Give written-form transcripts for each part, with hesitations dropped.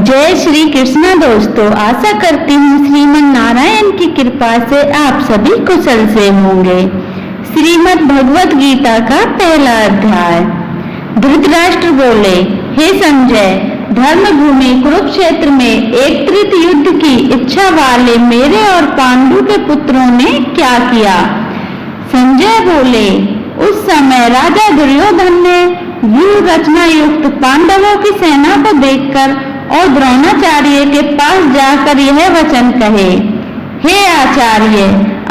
जय श्री कृष्णा। दोस्तों, आशा करती हूँ श्रीमन नारायण की कृपा से आप सभी कुशल से होंगे। श्रीमद् भगवत गीता का पहला अध्याय। धृतराष्ट्र बोले, हे संजय, धर्म भूमि कुरुक्षेत्र में एक त्रित युद्ध की इच्छा वाले मेरे और पांडु के पुत्रों ने क्या किया। संजय बोले, उस समय राजा दुर्योधन ने व्यूह रचना युक्त पांडवों की सेना को देखकर और द्रोणाचार्य के पास जाकर यह वचन कहे, हे आचार्य,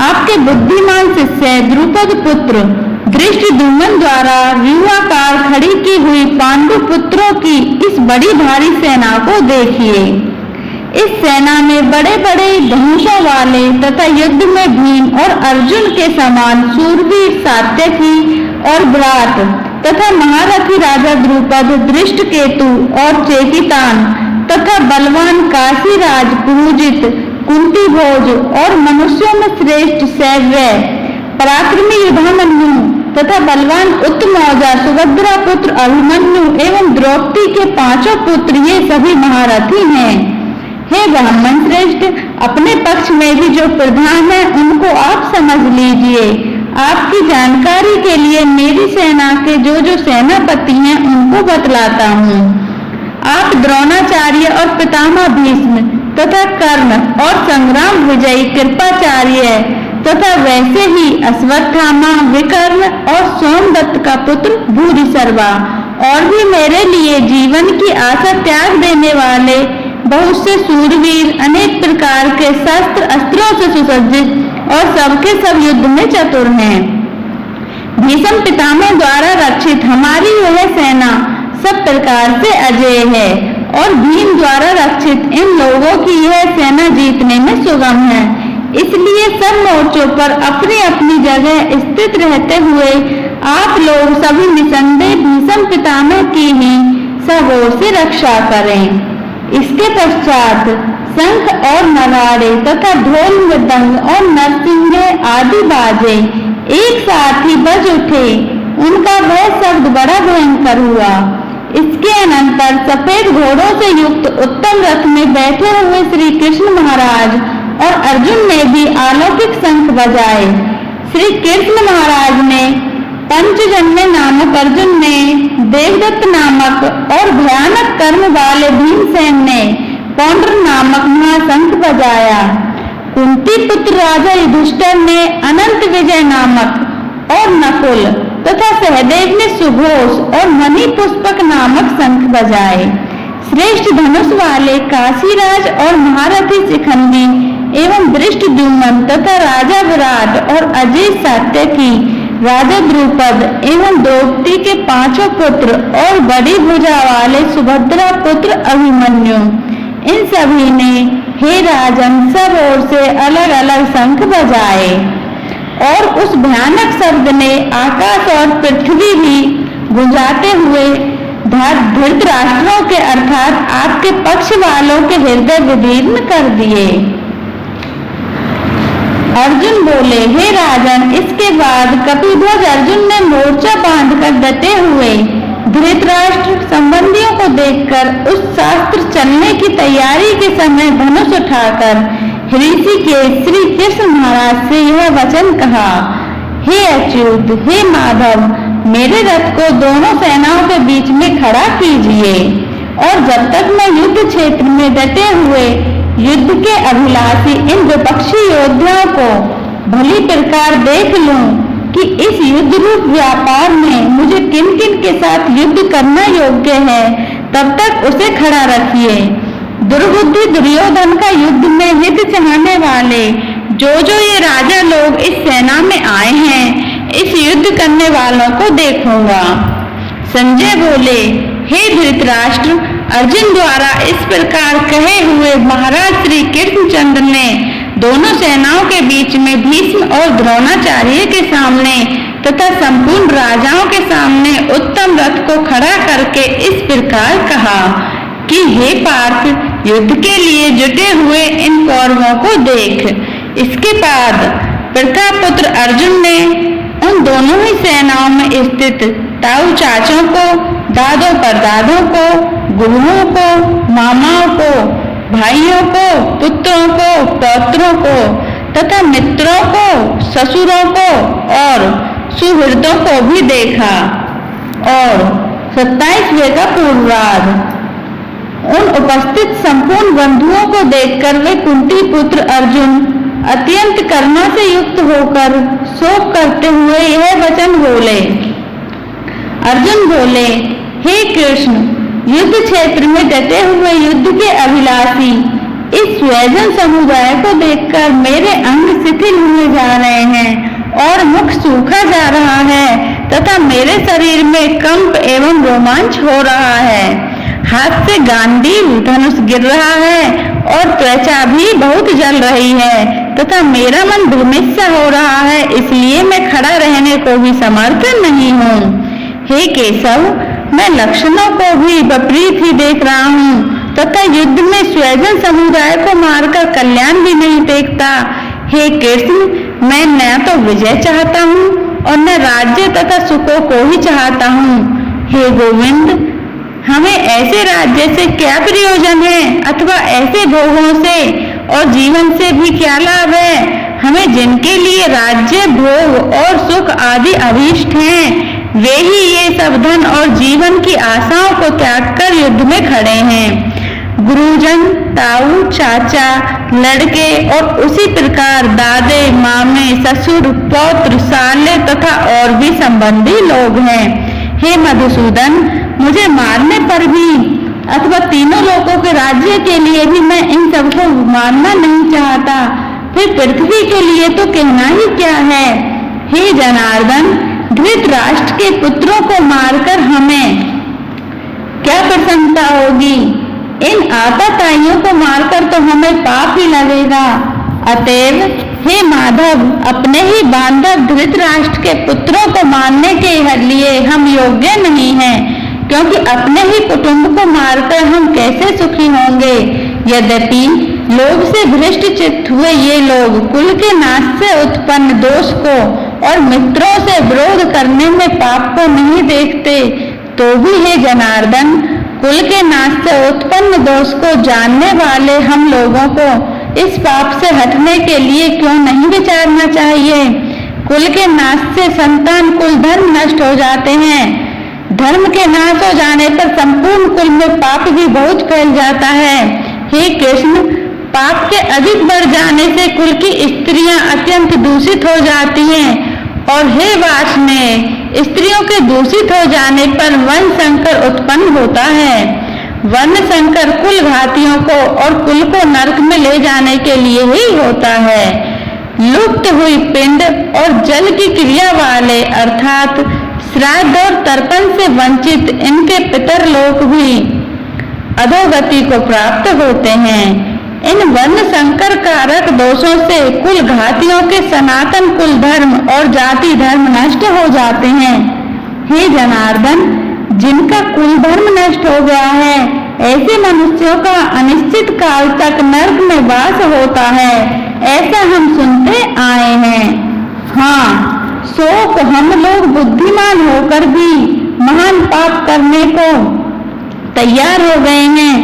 आपके बुद्धिमान शिष्य द्रुपद पुत्र धृष्टद्युम्न द्वारा व्यूहाकार खड़ी की हुई पांडु पुत्रों की इस बड़ी भारी सेना को देखिए। इस सेना में बड़े बड़े धनुषों वाले तथा युद्ध में भीम और अर्जुन के समान शूरवीर सात्यकी और विराट तथा महारथी राजा द्रुपद, धृष्टकेतु और चेकितान तथा बलवान काशीराज पुरुजित, कुंती भोज और मनुष्यों में श्रेष्ठ शैव्य, पराक्रमी युधामन्यु तथा बलवान उत्तमौजा, सुभद्रा पुत्र अभिमन्यु एवं द्रौपदी के पांचों पुत्र, ये सभी महारथी हैं। हे ब्राह्मण श्रेष्ठ, अपने पक्ष में भी जो प्रधान है उनको आप समझ लीजिए। आपकी जानकारी के लिए मेरी सेना के जो सेनापति हैं उनको बतलाता हूँ। आप द्रोणाचार्य और पितामह भीष्म तथा कर्ण और संग्राम विजयी कृपाचार्य तथा वैसे ही अश्वत्थामा, विकर्ण और सोमदत्त का पुत्र भूरिश्रवा और भी मेरे लिए जीवन की आशा त्याग देने वाले बहुत से शूरवीर, अनेक प्रकार के शस्त्र अस्त्रों से सुसज्जित और सबके सब युद्ध में चतुर हैं। भीष्म पितामह द्वारा रक्षित हमारी यह सेना सब प्रकार से अजेय है और भीम द्वारा रक्षित इन लोगों की यह सेना जीतने में सुगम है। इसलिए सब मोर्चों पर अपनी अपनी जगह स्थित रहते हुए आप लोग सभी निसंदेह भीष्म पितामह की ही सब ओर से रक्षा करें। इसके पश्चात शंख और नगाड़े तथा ढोल, मृदंग और नरसिंगे आदि बाजे एक साथ ही बज उठे। उनका वह शब्द बड़ा भयंकर हुआ। इसके अनंतर सफेद घोड़ों से युक्त उत्तम रथ में बैठे हुए श्री कृष्ण महाराज और अर्जुन ने भी अलौकिक शंख बजाए। श्री कृष्ण महाराज ने पंचजन्य नामक अर्जुन ने, देवदत्त नामक और भयानक कर्म वाले भीमसेन ने पौंड्र नामक महाशंख बजाया। कुंती पुत्र राजा युधिष्ठिर ने अनंत विजय नामक और नकुल तथा सहदेव ने सुघोष और मणि पुष्पक नामक शंख बजाए। श्रेष्ठ धनुष वाले काशीराज और महारथी शिखंडी एवं धृष्टद्युम्न तथा राजा विराट और अजय सात्यकी, राजा द्रुपद एवं द्रौपदी के पांचों पुत्र और बड़ी भुजा वाले सुभद्रा पुत्र अभिमन्यु, इन सभी ने हे राजन सब ओर से अलग अलग शंख बजाए और उस भयानक शब्द ने आकाश और पृथ्वी भी गुंजाते हुए धृतराष्ट्रों के अर्थात आपके पक्ष वालों के हृदय विदीर्ण कर दिए। अर्जुन बोले, हे राजन, इसके बाद कपिध्वज अर्जुन ने मोर्चा बांधकर डटे हुए धृतराष्ट्र संबंधियों को देखकर उस शास्त्र चलने की तैयारी के समय धनुष उठाकर ऋषिकेश श्री कृष्ण महाराज से यह वचन कहा, हे अच्युत, हे माधव, मेरे रथ को दोनों सेनाओं के बीच में खड़ा कीजिए और जब तक मैं युद्ध क्षेत्र में डटे हुए युद्ध के अभिलाषी इन विपक्षी योद्धाओं को भली प्रकार देख लूं कि इस युद्ध रूप व्यापार में मुझे किन किन के साथ युद्ध करना योग्य है, तब तक उसे खड़ा रखिए। दुर्बुद्धि दुर्योधन का युद्ध में हित चाहने वाले जो ये राजा लोग इस सेना में आए हैं, इस युद्ध करने वालों को देखूंगा। संजय बोले, हे धृतराष्ट्र, अर्जुन द्वारा इस प्रकार कहे हुए महाराज श्री कृष्णचंद्र ने दोनों सेनाओं के बीच में भीष्म और द्रोणाचार्य के सामने तथा संपूर्ण राजाओं के सामने उत्तम रथ को खड़ा करके इस प्रकार कहा कि हे पार्थ, युद्ध के लिए जुटे हुए इन कौरवों को देख। इसके बाद प्रतापुत्र अर्जुन ने उन दोनों ही सेनाओं में स्थित ताऊ चाचों को, दादों परदादों को, गुरुओं को, मामाओं को भाइयों को, पुत्रों को, पौत्रों को तथा मित्रों को, ससुरों को और सुहृदों को भी देखा। और 27वें का पूर्वार्ध। उन उपस्थित संपूर्ण बंधुओं को देखकर वे कुंती पुत्र अर्जुन अत्यंत करुणा से युक्त होकर शोक करते हुए यह वचन बोले। अर्जुन बोले, हे कृष्ण, युद्ध क्षेत्र में डटे हुए युद्ध के अभिलाषी इस स्वजन समुदाय को देखकर मेरे अंग शिथिल हुए जा रहे हैं और मुख सूखा जा रहा है तथा मेरे शरीर में कंप एवं रोमांच हो रहा है। हाथ से गांडीव धनुष गिर रहा है और त्वचा भी बहुत जल रही है तथा मेरा मन भ्रमित सा हो रहा है, इसलिए मैं खड़ा रहने को भी समर्थ नहीं हूँ। हे केशव, मैं लक्षणों को भी विपरीत ही देख रहा हूँ तथा युद्ध में स्वजन समुदाय को मारकर कल्याण भी नहीं देखता। हे कृष्ण, मैं न तो विजय चाहता हूँ और न राज्य तथा सुखों को ही चाहता हूँ। हे गोविंद, हमें ऐसे राज्य से क्या प्रयोजन है अथवा ऐसे भोगों से और जीवन से भी क्या लाभ है। हमें जिनके लिए राज्य, भोग और सुख आदि अभीष्ट हैं, वे ही ये सब धन और जीवन की आशाओं को त्याग कर युद्ध में खड़े हैं। गुरुजन, ताऊ, चाचा, लड़के और उसी प्रकार दादे, मामे, ससुर, पौत्र, साले तथा और भी संबंधी लोग हैं। हे मधुसूदन, मुझे मारने पर भी अथवा तीनों लोगों के राज्य के लिए भी मैं इन सबको मारना नहीं चाहता, फिर पृथ्वी के लिए तो कहना ही क्या है। हे जनार्दन, धृतराष्ट्र के पुत्रों को मारकर हमें क्या प्रसन्नता होगी। इन आताताइयों को मारकर तो हमें पाप ही लगेगा। अतएव हे माधव, अपने ही बांधव धृतराष्ट्र के पुत्रों को मारने के लिए हम योग्य नहीं हैं, क्योंकि अपने ही कुटुंब को मारकर हम कैसे सुखी होंगे। यद्यपि लोभ से भ्रष्ट चित्त हुए ये लोग कुल के नाश से उत्पन्न दोष को और मित्रों से विरोध करने में पाप को नहीं देखते, तो भी हे जनार्दन, कुल के नाश से उत्पन्न दोष को जानने वाले हम लोगों को इस पाप से हटने के लिए क्यों नहीं विचारना चाहिए। कुल के नाश से संतान कुल धर्म नष्ट हो जाते हैं। धर्म के नाश हो जाने पर संपूर्ण कुल में पाप भी बहुत फैल जाता है। हे कृष्ण, पाप के अधिक बढ़ जाने से कुल की स्त्रियां अत्यंत दूषित हो जाती हैं और हे वासने, स्त्रियों के दूषित हो जाने पर वन संकर उत्पन्न होता है। वन संकर कुल घातियों को और कुल को नरक में ले जाने के लिए ही होता है। लुप्त हुई पिंड और जल की क्रिया वाले अर्थात श्राद्ध और तर्पण से वंचित इनके पितर लोक भी अधोगति को प्राप्त होते हैं। इन वर्ण संकर कारक दोषों से कुल घातियों के सनातन कुल धर्म और जाति धर्म नष्ट हो जाते हैं। हे जनार्दन, जिनका कुल धर्म नष्ट हो गया है, ऐसे मनुष्यों का अनिश्चित काल तक नरक में वास होता है, ऐसा हम सुनते आए हैं। हाँ, शोक हम लोग बुद्धिमान होकर भी महान पाप करने को तैयार हो गए हैं,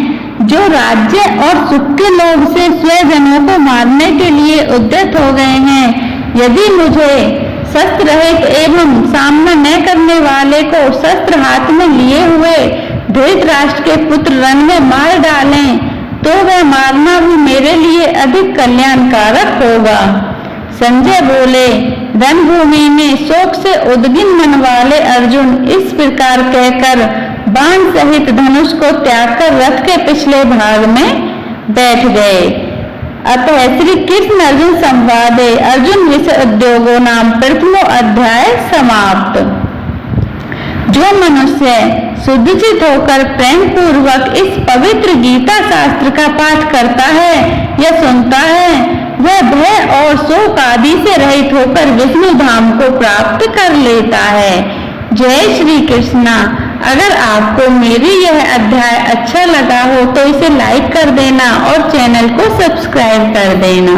जो राज्य और सुख के लोभ से स्वजनों को मारने के लिए उद्यत हो गए हैं। यदि मुझे शस्त्र रहित एवं सामना न करने वाले को शस्त्र हाथ में लिए हुए धृतराष्ट्र के पुत्र रण में मार डालें, तो वह मारना भी मेरे लिए अधिक कल्याणकारक होगा। संजय बोले, रणभूमि में शोक से उद्विग्न मन वाले अर्जुन इस प्रकार कहकर बाण सहित धनुष को त्याग कर रथ के पिछले भाग में बैठ गए। अतः श्री कृष्ण अर्जुन संवादे अर्जुन विषय उद्योगो नाम प्रथमो अध्याय समाप्त। जो मनुष्य शुद्धचित होकर प्रेम पूर्वक इस पवित्र गीता शास्त्र का पाठ करता है या सुनता है, वह भय और शोक आदि से रहित होकर विष्णु धाम को प्राप्त कर लेता है। जय श्री कृष्णा। अगर आपको मेरी यह अध्याय अच्छा लगा हो तो इसे लाइक कर देना और चैनल को सब्सक्राइब कर देना।